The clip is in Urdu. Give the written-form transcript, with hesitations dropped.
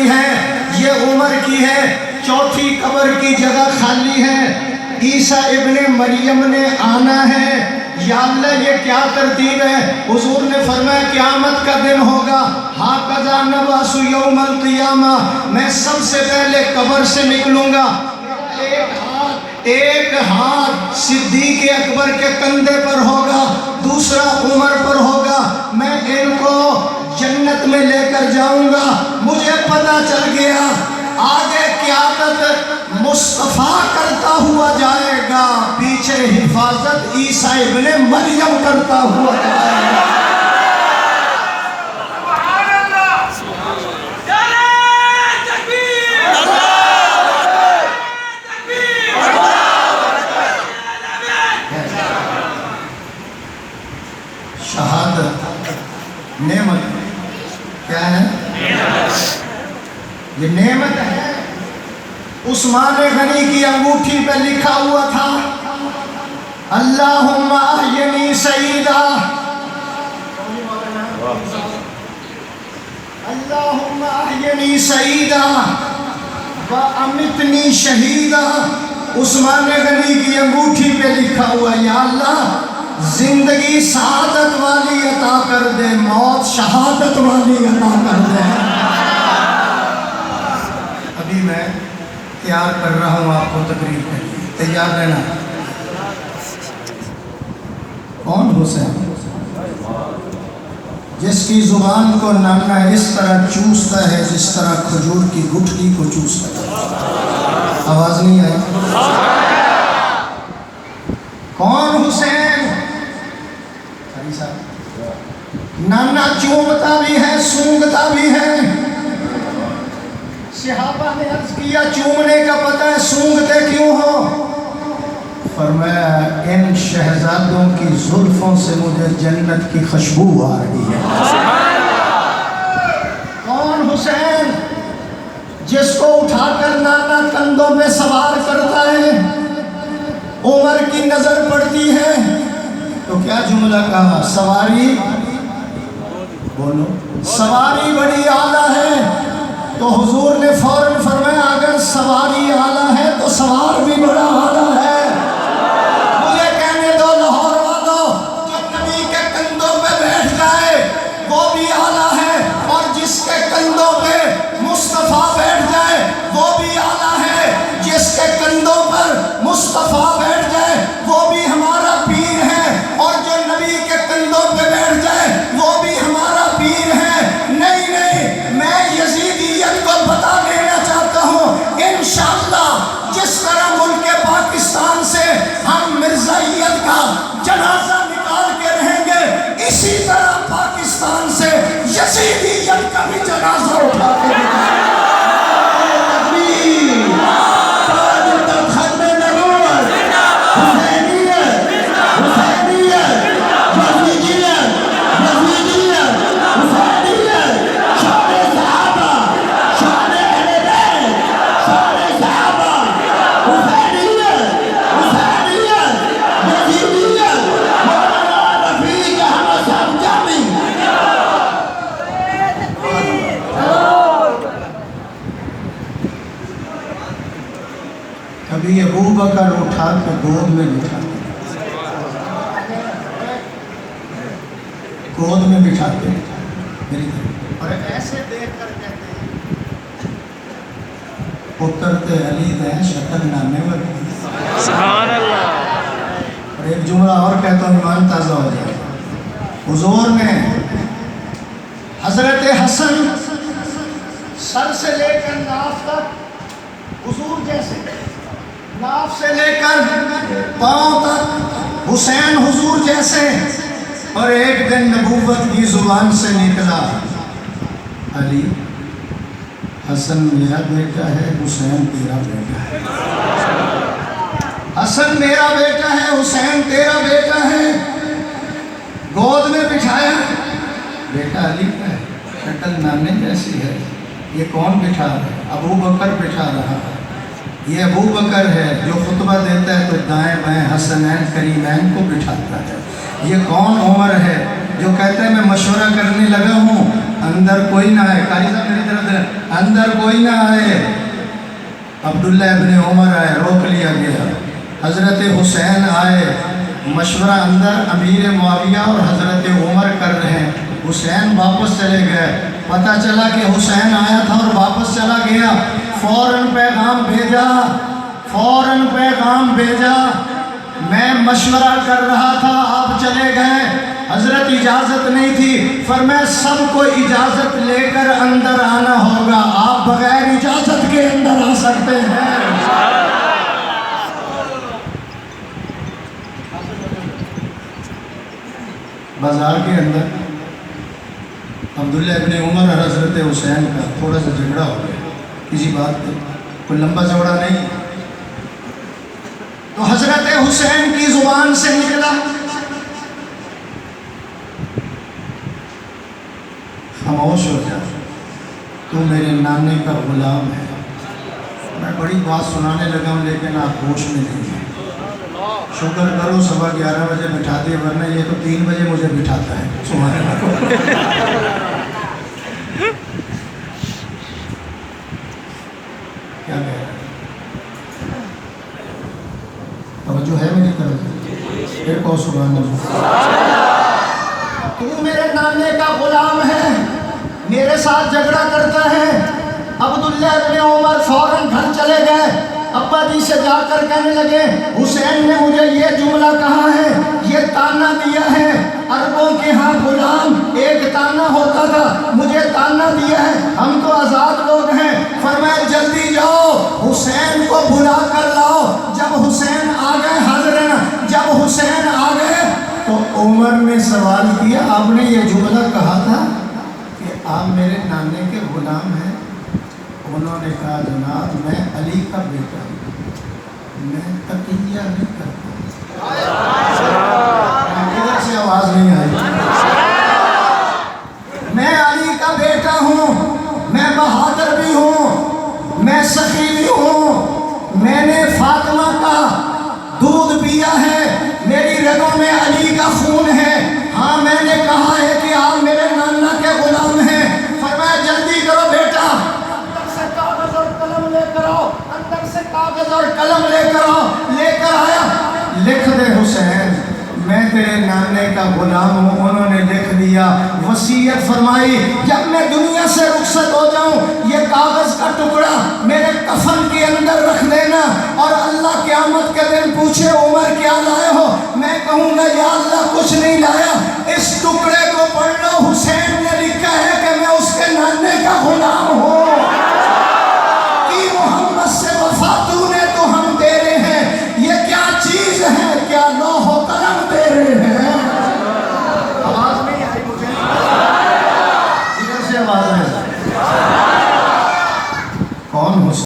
خالی ہے، یہ عمر کی ہے، چوتھی قبر کی جگہ خالی ہے، عیسیٰ ابن مریم نے آنا ہے۔ یا اللہ یہ کیا ترتیب ہے؟ حضور نے فرمایا قیامت کا دن ہوگا، ہاکذا نبعث یوم القیامہ، میں سب سے پہلے قبر سے نکلوں گا، ایک ہاتھ صدیق اکبر کے کندھے پر ہوگا، دوسرا عمر پر ہوگا، میں ان کو جنت میں لے کر جاؤں گا۔ مجھے پتہ چل گیا آگے قیادت مصطفیٰ کرتا ہوا جائے گا، پیچھے حفاظت عیسیٰ ابن مریم کرتا ہوا جائے گا۔ شہادت نعمت کیا ہے؟ یہ نعمت ہے۔ عثمان غنی کی انگوٹھی پہ لکھا ہوا تھا اللہم احینی سعیدا، اللہم احینی سعیدا وامتنی شہیدا۔ عثمان غنی کی انگوٹھی پہ لکھا ہوا یا اللہ زندگی سعادت والی عطا کر دے، موت شہادت والی عطا کر دے۔ ابھی میں تیار کر رہا ہوں آپ کو تقریر کے لیے، تیار رہنا۔ کون حسین؟ جس کی زبان کو نانا اس طرح چوستا ہے جس طرح کھجور کی گٹھلی کو چوستا ہے۔ آواز نہیں آئی؟ کون حسین؟ نانا چومتا بھی ہے سونگتا بھی ہے۔ صحابہ نے عرض کیا چومنے کا پتہ ہے سونگتے کیوں ہو؟ فرمایا ان شہزادوں کی زلفوں سے مجھے جنت کی خوشبو آ رہی ہے۔ کون حسین؟ جس کو اٹھا کر نانا کندھوں میں سوار کرتا ہے، عمر کی نظر پڑتی ہے تو کیا جملہ کہا؟ سواری بولو، سواری بڑی اعلیٰ ہے، تو حضور نے فوراً فرمایا اگر سواری اعلیٰ ہے تو سوار بھی بڑا اعلیٰ ہے۔ مجھے کہنے دو لاہور والوں، جو نبی کے کندھوں پہ بیٹھ جائے وہ بھی اعلیٰ ہے، اور جس کے کندھوں پہ مصطفیٰ بیٹھ جائے وہ بھی اعلیٰ ہے، جس کے کندھوں پر مصطفیٰ بیٹھ جائے وہ بھی ہمارا پیر ہے، اور جو نبی کے کندھوں پہ بیٹھ جائے وہ بھی ہمارا پیر ہے۔ نہیں نہیں، میں یزیدیت کو بتا دینا چاہتا ہوں انشاءاللہ جس طرح ملک پاکستان سے ہم مرزائیت کا جنازہ نکال کے رہیں گے، اسی طرح پاکستان سے یزیدیت کا بھی جنازہ اٹھا کے رہیں گے۔ کبھی ابو بکر اٹھا کے گود میں بٹھاتے، گود میں بٹھاتے اور ایسے دیکھ کر کہتے ہیں پتر علی دیں شکل نامے ورگی۔ سبحان اللہ۔ اور ایک جملہ اور کہتا ہوں ایمان تازہ ہو جائے۔ حضور نے حضرت حسن سر سے لے کر ناف تک حضور جیسے، ناف سے لے کر پاؤں تک حسین حضور جیسے، اور ایک دن نبوت کی زبان سے نکلا علی حسن میرا بیٹا ہے، حسین تیرا بیٹا ہے۔ حسن میرا بیٹا ہے، حسین تیرا بیٹا ہے۔ گود میں بٹھایا، بیٹا علی کا ہے، شکل نانے جیسی ہے۔ یہ کون بٹھا رہا ہے؟ ابو بکر بٹھا رہا ہے۔ یہ ابو بکر ہے جو خطبہ دیتا ہے تو دائیں بائیں حسنین کریمین کو بٹھاتا ہے۔ یہ کون عمر ہے جو کہتا ہے میں مشورہ کرنے لگا ہوں اندر کوئی نہ آئے، قاری صاحب میری طرف سے اندر کوئی نہ آئے۔ عبداللہ ابن عمر آئے، روک لیا گیا۔ حضرت حسین آئے، مشورہ اندر امیر معاویہ اور حضرت عمر کر رہے ہیں۔ حسین واپس چلے گئے، پتہ چلا کہ حسین آیا تھا اور واپس چلا گیا۔ فوراً پیغام بھیجا، میں مشورہ کر رہا تھا، آپ چلے گئے، حضرت اجازت نہیں تھی، فرمایا سب کو اجازت لے کر اندر آنا ہوگا، آپ بغیر اجازت کے اندر آ سکتے ہیں۔ بازار کے اندر عبداللہ ابن عمر اور حضرت حسین کا تھوڑا سا جھگڑا ہو گیا کسی بات پہ، کوئی لمبا چوڑا نہیں۔ تو حضرت حسین کی زبان سے نکلا، خاموش ہو جا، تو میرے نانے کا غلام ہے۔ میں بڑی بات سنانے لگا ہوں لیکن آپ ہوش میں نہیں ہیں۔ شکر کرو 11:15 بجے بٹھا دے، ورنہ یہ تو 3 بجے مجھے بٹھاتا ہے۔ سبحان اللہ۔ کیا کہہ رہا ہے؟ توجہ ہے میری طرف؟ پھر کہو سبحان اللہ۔ تو میرے نانے کا غلام ہے، میرے ساتھ جھگڑا کرتا ہے۔ عبداللہ ابن عمر فوراً گھر چلے گئے، ابا جی سے جا کر کہنے لگے حسین نے مجھے یہ جملہ کہا ہے، یہ تانا دیا ہے، عربوں کے ہاں غلام ایک تانا ہوتا تھا، مجھے تانا دیا ہے، ہم تو آزاد لوگ ہیں۔ فرمایا جلدی جاؤ حسین کو بلا کر لاؤ۔ جب حسین آ گئے، حضرت جب حسین آ گئے تو عمر نے سوال کیا، آپ نے یہ جملہ کہا تھا کہ آپ میرے نانے کے غلام ہیں؟ انہوں نے کہا جناب میں علی کا بیٹا ہوں، میں تقیہ نہیں کرتا۔ ادھر سے آواز نہیں آئی۔ میں علی کا بیٹا ہوں، میں بہادر بھی ہوں، میں سخی بھی ہوں، میں نے فاطمہ کا دودھ پیا ہے، میری رگوں میں علی کا خون ہے۔ ہاں میں نے کہا ہے کہ آپ میرے نانا کے غلام ہیں۔ فرمایا جلدی کرو بیٹا، اندر سے کاغذ اور قلم لے کر آؤ، اندر سے کاغذ اور قلم لے کر آؤ۔ لے کر آیا، لکھ دے حسین میں تیرے نانے کا غلام ہوں۔ انہوں نے لکھ دیا، وصیت فرمائی جب میں دنیا سے رخصت ہو جاؤں یہ کاغذ کا ٹکڑا میرے کفن کے اندر رکھ دینا، اور اللہ قیامت کے دن پوچھے عمر کیا لائے ہو، میں کہوں گا یا اللہ کچھ نہیں لایا۔ اس ٹکڑے کو پڑھ لو، حسین نے لکھا ہے کہ میں اس کے نانے کا غلام